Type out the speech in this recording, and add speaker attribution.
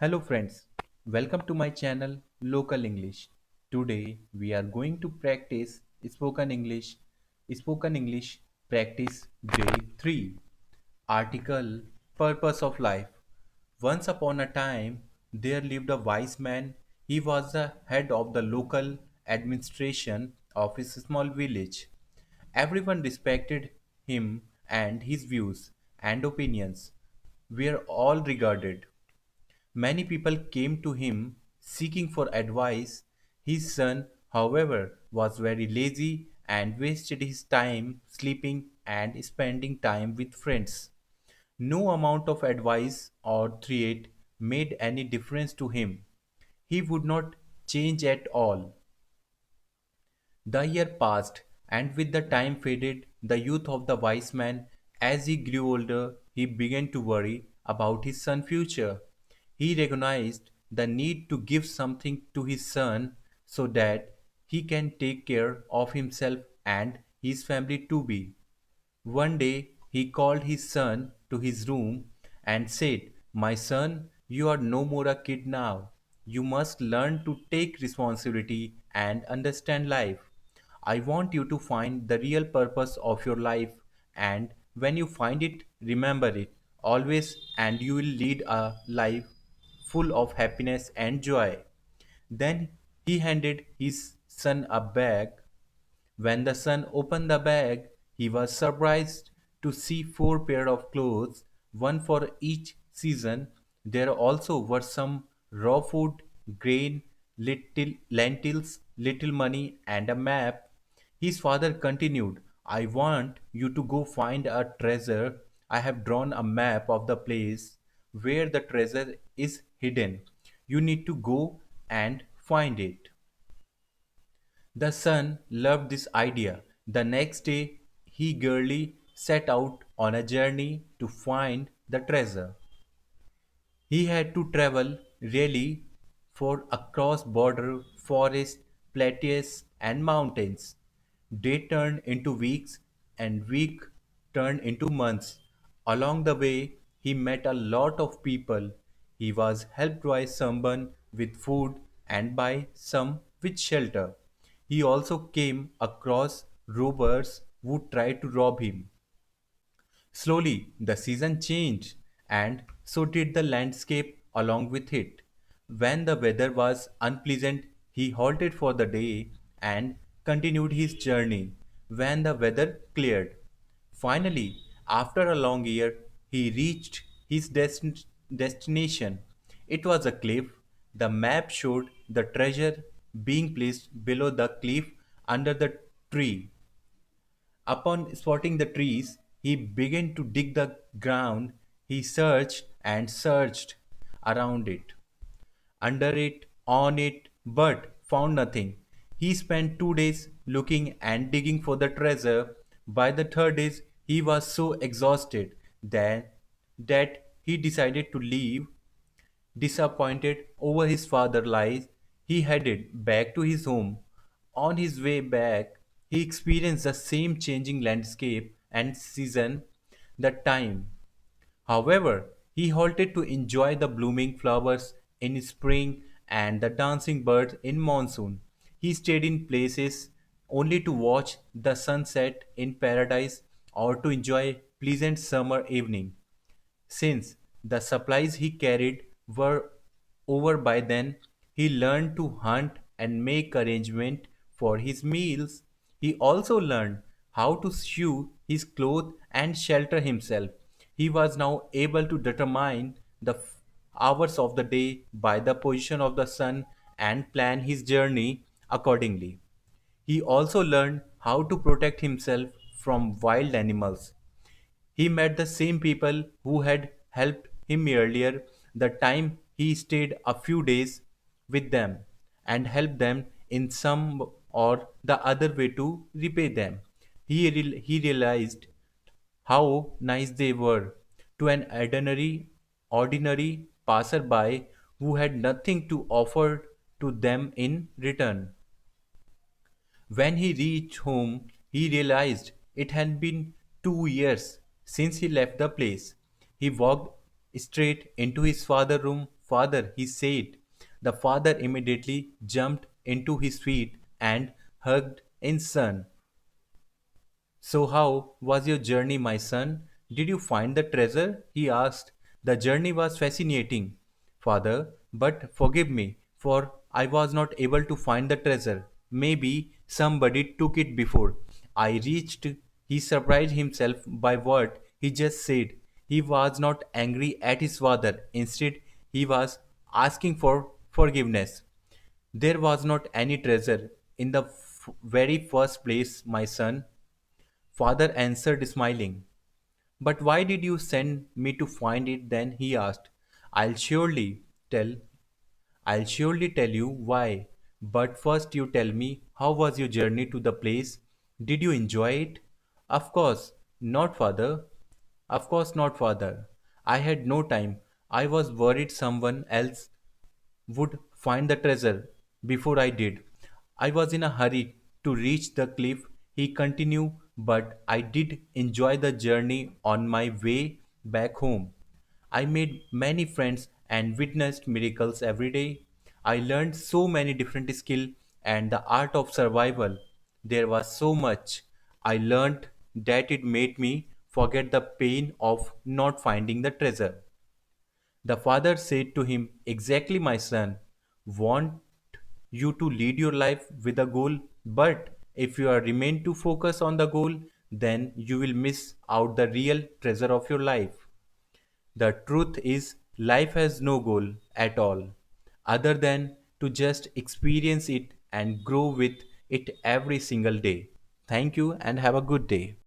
Speaker 1: Hello friends, welcome to my channel Local English. Today we are going to practice Spoken English practice day 3. Article Purpose of Life. Once upon a time there lived a wise man. He was the head of the local administration of his small village. Everyone respected him and his views and opinions were all regarded. Many people came to him seeking for advice. His son, however, was very lazy and wasted his time sleeping and spending time with friends. No amount of advice or threat made any difference to him. He would not change at all. The year passed, and with the time faded the youth of the wise man. As he grew older, he began to worry about his son's future. He recognized the need to give something to his son so that he can take care of himself and his family too. Be. One day he called his son to his room and said, "My son, you are no more a kid now. You must learn to take responsibility and understand life. I want you to find the real purpose of your life, and when you find it, remember it always, and you will lead a life full of happiness and joy." Then he handed his son a bag. When the son opened the bag, he was surprised to see four pairs of clothes, one for each season. There also were some raw food, grain, little lentils, little money, and a map. His father continued, "I want you to go find a treasure. I have drawn a map of the place where the treasure is hidden. You need to go and find it." The son loved this idea. The next day, he eagerly set out on a journey to find the treasure. He had to travel really for across border, forest, plateaus, and mountains. Day turned into weeks, and week turned into months. Along the way, he met a lot of people. He was helped by someone with food and by some with shelter. He also came across robbers who tried to rob him. Slowly, the season changed, and so did the landscape along with it. When the weather was unpleasant, he halted for the day and continued his journey. When the weather cleared, finally, after a long year, he reached his destination. It was a cliff. The map showed the treasure being placed below the cliff under the tree. Upon spotting the trees, he began to dig the ground. He searched and searched around it, under it, on it, but found nothing. He spent 2 days looking and digging for the treasure. By the third day, he was so exhausted that he decided to leave. Disappointed over his father's lies, he headed back to his home. On his way back, he experienced the same changing landscape and season, the time. However, he halted to enjoy the blooming flowers in spring and the dancing birds in monsoon. He stayed in places only to watch the sunset in paradise or to enjoy pleasant summer evening. Since the supplies he carried were over by then, he learned to hunt and make arrangement for his meals. He also learned how to sew his clothes and shelter himself. He was now able to determine the hours of the day by the position of the sun and plan his journey accordingly. He also learned how to protect himself from wild animals. He met the same people who had helped him earlier. The time he stayed a few days with them and helped them in some or the other way to repay them. He realized how nice they were to an ordinary passerby who had nothing to offer to them in return. When he reached home, he realized it had been 2 years since he left the place. He walked straight into his father's room, Father, he said. The father immediately jumped into his feet and hugged his son. So, how was your journey, my son? Did you find the treasure? He asked. The journey was fascinating, father, but forgive me, for I was not able to find the treasure. Maybe somebody took it before I reached. He surprised himself by what he just said. He was not angry at his father, instead, he was asking for forgiveness. There was not any treasure in the very first place, my son. Father answered, smiling. But why did you send me to find it then? He asked. I'll surely tell. I'll surely tell you why. But first, you tell me, how was your journey to the place? Did you enjoy it? Of course not, father. Of course not, father. I had no time. I was worried someone else would find the treasure before I did. I was in a hurry to reach the cliff, he continued, but I did enjoy the journey on my way back home. I made many friends and witnessed miracles every day. I learned so many different skills and the art of survival. There was so much I learned that it made me forget the pain of not finding the treasure. The father said to him, exactly, my son. Want you to lead your life with a goal, but if you are remain to focus on the goal, then you will miss out the real treasure of your life. The truth is, life has no goal at all, other than to just experience it and grow with it every single day. Thank you and have a good day.